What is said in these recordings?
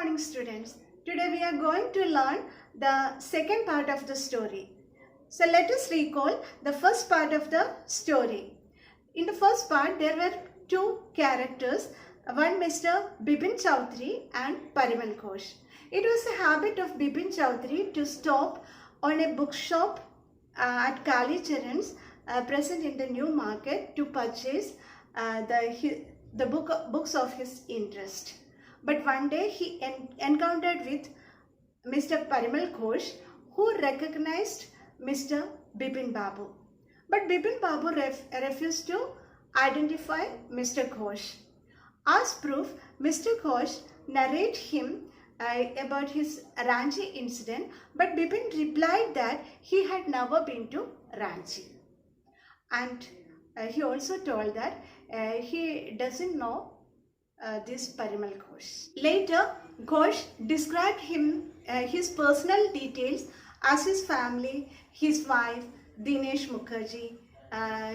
morning, students. Today we are going to learn the second part of the story. So let us recall the first part of the story. In the first part there were two characters, one Mr. Bipin Chowdhury and Parimal Ghosh. It was the habit of Bipin Chowdhury to stop on a bookshop at Kali Charan's present in the New Market to purchase the books of his interest. But one day he encountered with Mr. Parimal Ghosh, who recognized Mr. Bipin Babu. But Bipin Babu refused to identify Mr. Ghosh. As proof, Mr. Ghosh narrated him about his Ranchi incident, but Bipin replied that he had never been to Ranchi. And he also told that he doesn't know this Parimal Ghosh. Later, Ghosh described his personal details as his family, his wife, Dinesh Mukherjee,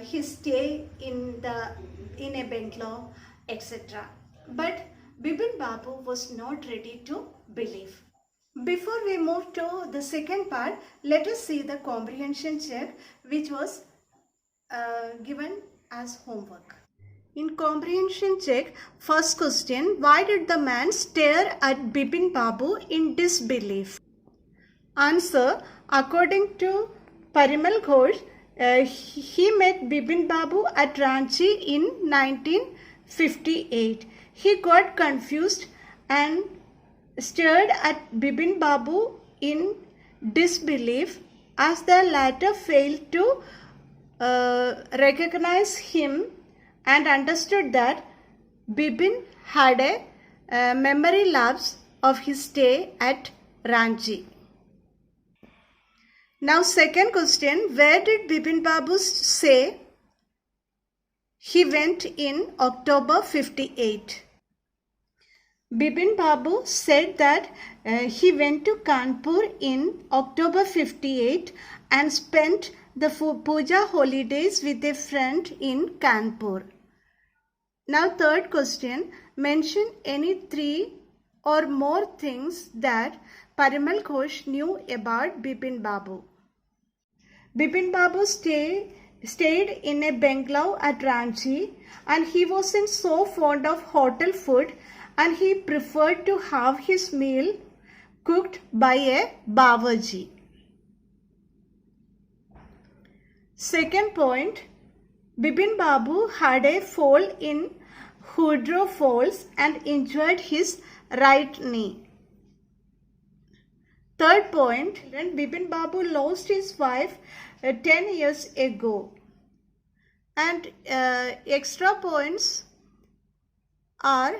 his stay in a bungalow, etc. But Bipin Babu was not ready to believe. Before we move to the second part, let us see the comprehension check which was given as homework. In comprehension check, first question, why did the man stare at Bipin Babu in disbelief? Answer, according to Parimal Ghosh, he met Bipin Babu at Ranchi in 1958. He got confused and stared at Bipin Babu in disbelief as the latter failed to recognize him and understood that Bipin had a memory lapse of his stay at Ranchi. Now second question, where did Bipin Babu say he went in October 58? Bipin Babu said that he went to Kanpur in October 58 and spent the puja holidays with a friend in Kanpur. Now third question, mention any three or more things that Parimal Ghosh knew about Bipin Babu. Bipin Babu stayed in a bungalow at Ranchi and he wasn't so fond of hotel food and he preferred to have his meal cooked by a Babaji. Second point, Bipin Babu had a fall in Woodrow Falls and injured his right knee. Third point, when Bipin Babu lost his wife 10 years ago. And extra points are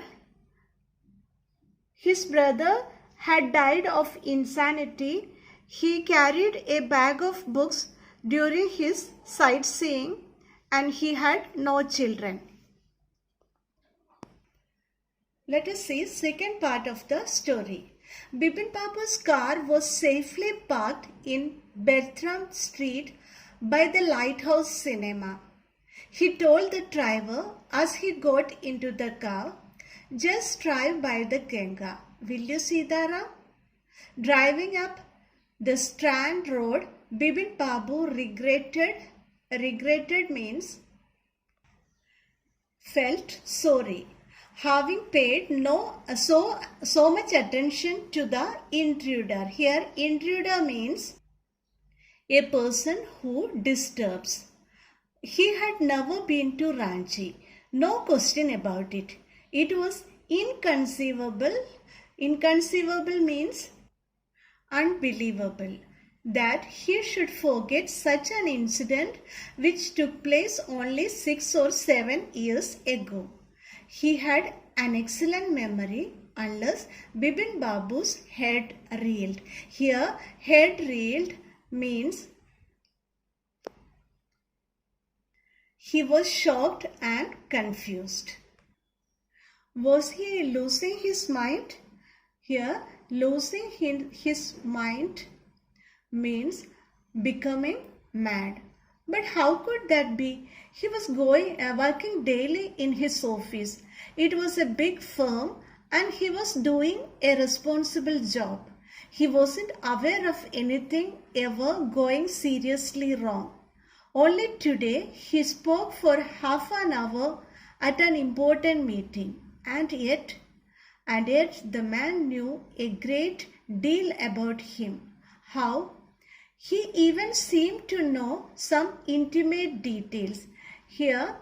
his brother had died of insanity. He carried a bag of books during his sightseeing and he had no children. Let us see second part of the story. Bipin Babu's car was safely parked in Bertram Street by the Lighthouse Cinema. He told the driver as he got into the car, just drive by the Ganga. Will you, Sitaram? Driving up the Strand Road, Bipin Babu regretted means felt sorry, having paid so much attention to the intruder. Here intruder means a person who disturbs. He had never been to Ranchi. No question about it. It was inconceivable. Inconceivable means unbelievable that he should forget such an incident which took place only 6 or 7 years ago. He had an excellent memory unless Bipin Babu's head reeled. Here head reeled means he was shocked and confused. Was he losing his mind? Here losing his mind means becoming mad. But how could that be? He was working daily in his office. It was a big firm and he was doing a responsible job. He wasn't aware of anything ever going seriously wrong. Only today he spoke for half an hour at an important meeting, and yet the man knew a great deal about him. How? He even seemed to know some intimate details. Here,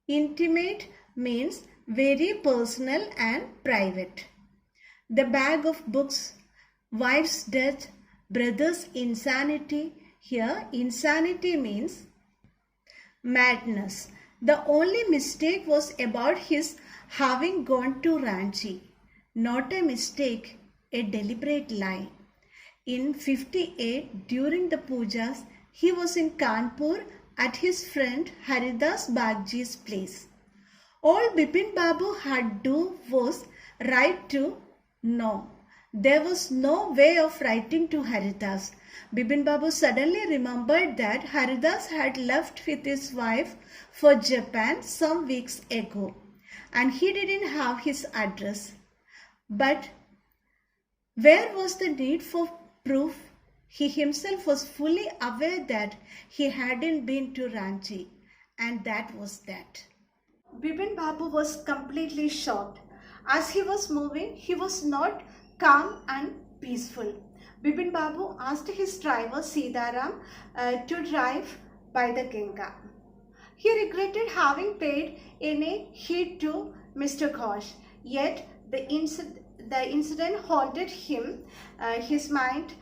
intimate means very personal and private. The bag of books, wife's death, brother's insanity. Here, insanity means madness. The only mistake was about his having gone to Ranchi. Not a mistake, a deliberate lie. In 58, during the pujas, he was in Kanpur at his friend Haridas Bagji's place. All Bipin Babu had to do was write to no. There was no way of writing to Haridas. Bipin Babu suddenly remembered that Haridas had left with his wife for Japan some weeks ago, and he didn't have his address. But where was the need for proof? He himself was fully aware that he hadn't been to Ranchi, and that was that. Bipin Babu was completely shocked. As he was moving, he was not calm and peaceful. Bipin Babu asked his driver Sidaram to drive by the Ganga. He regretted having paid any heed to Mr. Ghosh, yet the incident haunted his mind.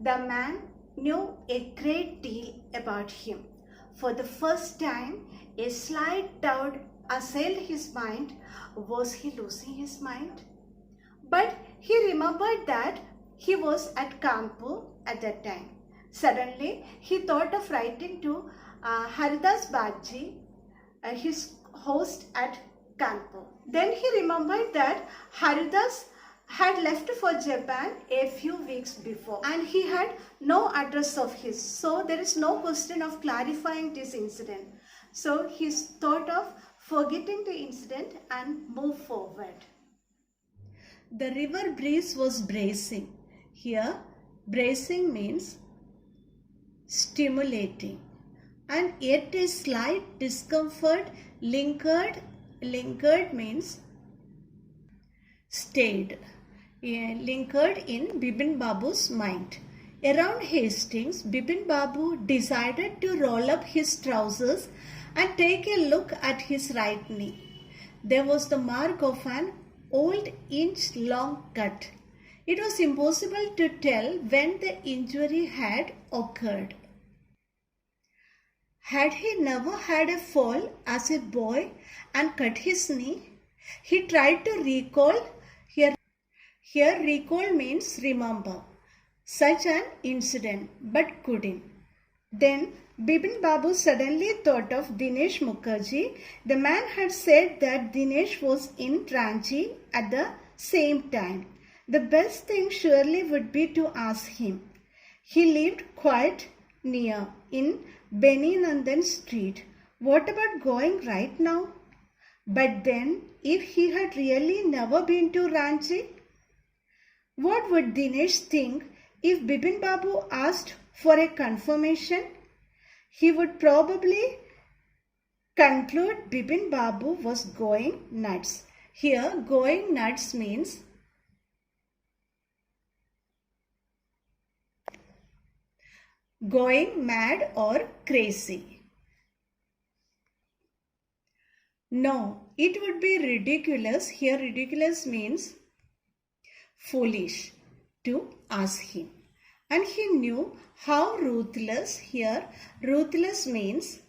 The man knew a great deal about him. For the first time, a slight doubt assailed his mind. Was he losing his mind? But he remembered that he was at Kanpur at that time. Suddenly, he thought of writing to Haridas Bagji, his host at Kanpur. Then he remembered that Haridas had left for Japan a few weeks before, and he had no address of his. So there is no question of clarifying this incident. So he thought of forgetting the incident and move forward. The river breeze was bracing. Here, bracing means stimulating, and yet a slight discomfort lingered means stayed, lingered in Bipin Babu's mind. Around Hastings, Bipin Babu decided to roll up his trousers and take a look at his right knee. There was the mark of an old inch-long cut. It was impossible to tell when the injury had occurred. Had he never had a fall as a boy and cut his knee? He tried to recall. Here recall means remember such an incident, but couldn't. Then Bipin Babu suddenly thought of Dinesh Mukherjee. The man had said that Dinesh was in Ranchi at the same time. The best thing surely would be to ask him. He lived quite near in Beni Nandan Street. What about going right now? But then, if he had really never been to Ranchi, what would Dinesh think if Bipin Babu asked for a confirmation? He would probably conclude Bipin Babu was going nuts. Here, going nuts means going mad or crazy. No, it would be ridiculous. Here, ridiculous means foolish to ask him. And he knew how ruthless. Here, ruthless means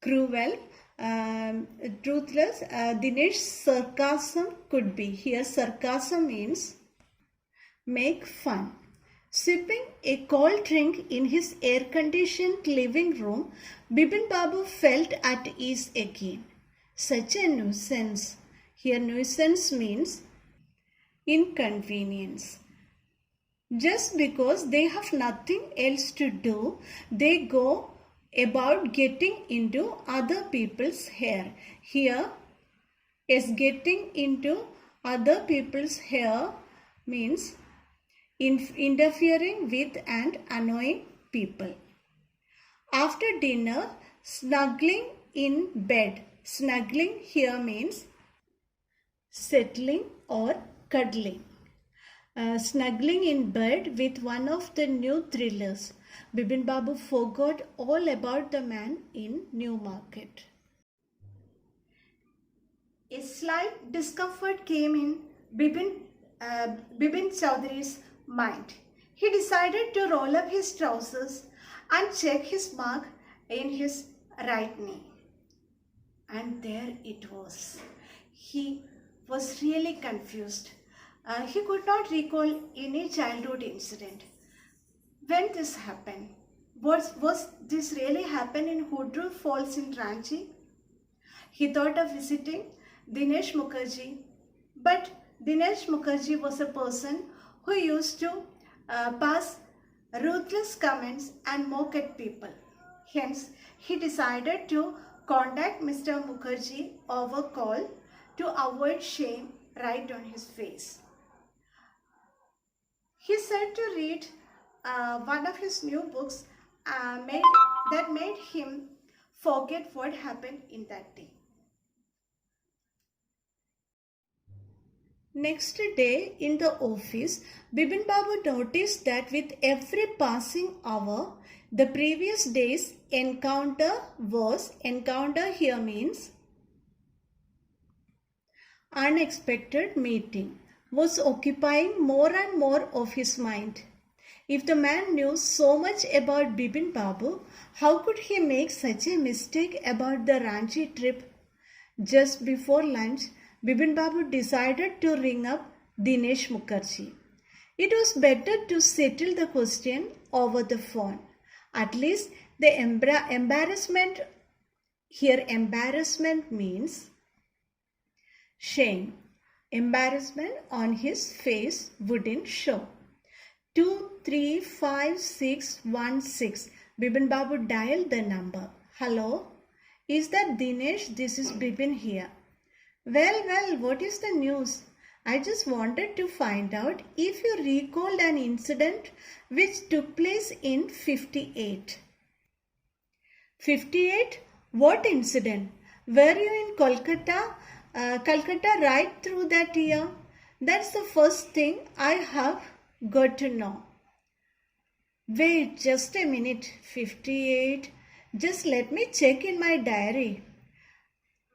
cruel, ruthless. Dinesh's sarcasm could be. Here, sarcasm means make fun. Sipping a cold drink in his air-conditioned living room, Bipin Babu felt at ease again. Such a nuisance. Here, nuisance means inconvenience. Just because they have nothing else to do, they go about getting into other people's hair. Here, Yes, getting into other people's hair means interfering with and annoying people. After dinner, snuggling in bed. Snuggling here means settling or cuddling. Snuggling in bed with one of the new thrillers. Bibin Babu forgot all about the man in Newmarket. A slight discomfort came in Bibin Chowdhury's mind. He decided to roll up his trousers and check his mark in his right knee. And there it was. He was really confused. He could not recall any childhood incident. When this happened? Was this really happened in Hudru Falls in Ranchi? He thought of visiting Dinesh Mukherjee, but Dinesh Mukherjee was a person who used to pass ruthless comments and mock at people. Hence, he decided to contact Mr. Mukherjee over call to avoid shame right on his face. He said to read one of his new books that made him forget what happened in that day. Next day in the office, Bibin Babu noticed that with every passing hour, the previous day's encounter here means unexpected meeting, was occupying more and more of his mind. If the man knew so much about Bibin Babu, how could he make such a mistake about the Ranchi trip? Just before lunch, Bibin Babu decided to ring up Dinesh Mukherjee. It was better to settle the question over the phone. At least the embarrassment means shame. Embarrassment on his face wouldn't show. 235616. Bibin Babu dialed the number. Hello? Is that Dinesh? This is Bibin here. Well, what is the news? I just wanted to find out if you recalled an incident which took place in 58. 58? What incident? Were you in Kolkata right through that year? That's the first thing I have got to know. Wait just a minute. 58. Just let me check in my diary.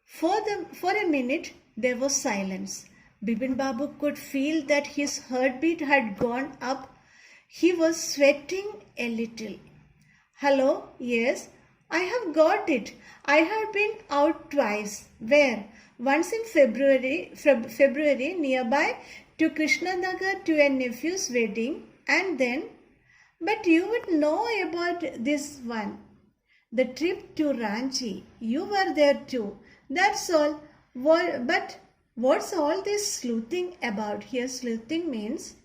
For a minute, there was silence. Bibin Babu could feel that his heartbeat had gone up. He was sweating a little. Hello? Yes, I have got it. I have been out twice. Where? Once in February nearby to Krishnanagar to a nephew's wedding, and then, but you would know about this one. The trip to Ranchi. You were there too. That's all. But what's all this sleuthing about? Here sleuthing means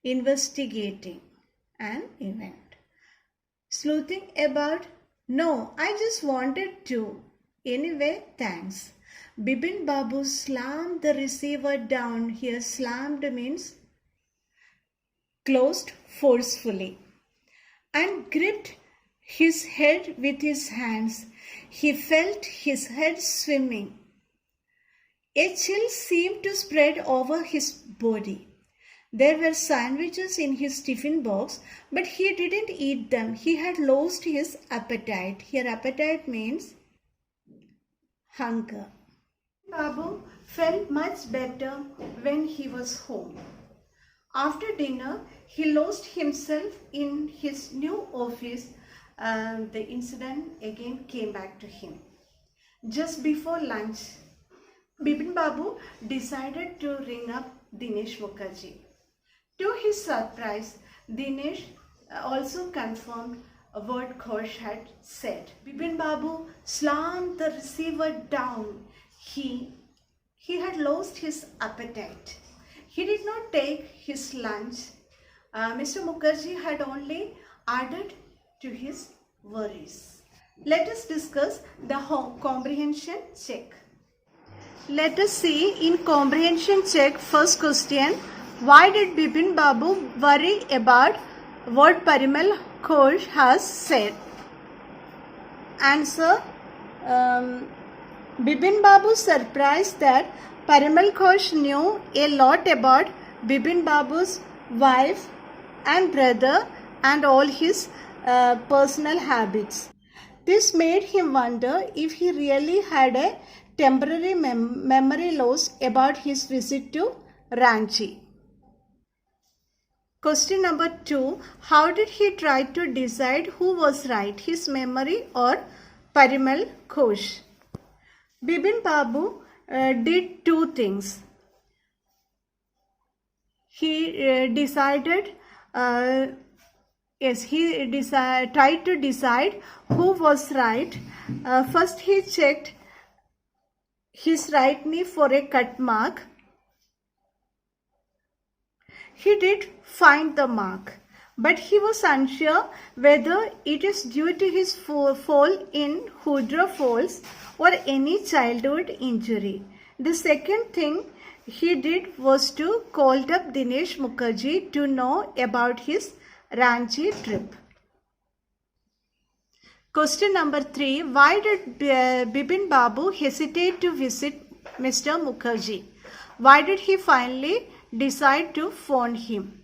investigating an event. Sleuthing about? No, I just wanted to. Anyway, thanks. Bibin Babu slammed the receiver down. Here slammed means closed forcefully and gripped his head with his hands. He felt his head swimming. A chill seemed to spread over his body. There were sandwiches in his tiffin box, but he didn't eat them. He had lost his appetite. Here appetite means hunger. Babu felt much better when he was home. After dinner, he lost himself in his new office. The incident again came back to him. Just before lunch, Bibin Babu decided to ring up Dinesh Mukherjee. To his surprise, Dinesh also confirmed what Ghosh had said. Bibin Babu slammed the receiver down. He had lost his appetite. He did not take his lunch. Mr. Mukherjee had only added to his worries. Let us discuss the comprehension check. Let us see in comprehension check first question. Why did Bipin Babu worry about what Parimal Ghosh has said? Answer. Bipin Babu surprised that Parimal Ghosh knew a lot about Bipin Babu's wife and brother and all his personal habits. This made him wonder if he really had a temporary memory loss about his visit to Ranchi. Question number 2. How did he try to decide who was right, his memory or Parimal Ghosh? Bipin Babu did two things. He decided, tried to decide who was right. First he checked his right knee for a cut mark. He did find the mark, but he was unsure whether it is due to his fall in Hudra Falls or any childhood injury. The second thing he did was to call up Dinesh Mukherjee to know about his Ranchi trip. Question number 3. Why did Bipin Babu hesitate to visit Mr. Mukherjee? Why did he finally decide to phone him?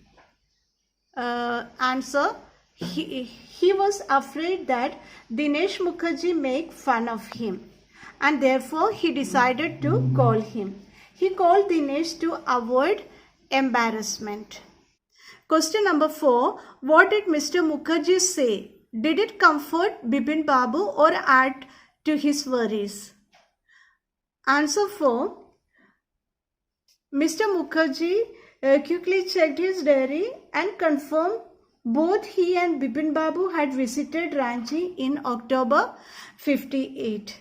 Answer. He was afraid that Dinesh Mukherjee make fun of him, and therefore he decided to call him. He called Dinesh to avoid embarrassment. Question number 4. What did Mr. Mukherjee say? Did it comfort Bipin Babu or add to his worries? Answer 4. Mr. Mukherjee quickly checked his diary and confirmed both he and Bipin Babu had visited Ranchi in October 58.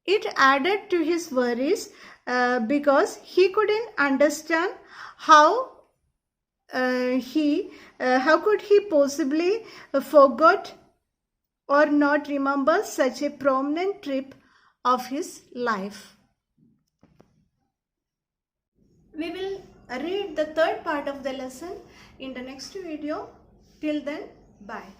It added to his worries because he couldn't understand how could he possibly forgot or not remember such a prominent trip of his life. We will read the third part of the lesson in the next video. Till then, bye.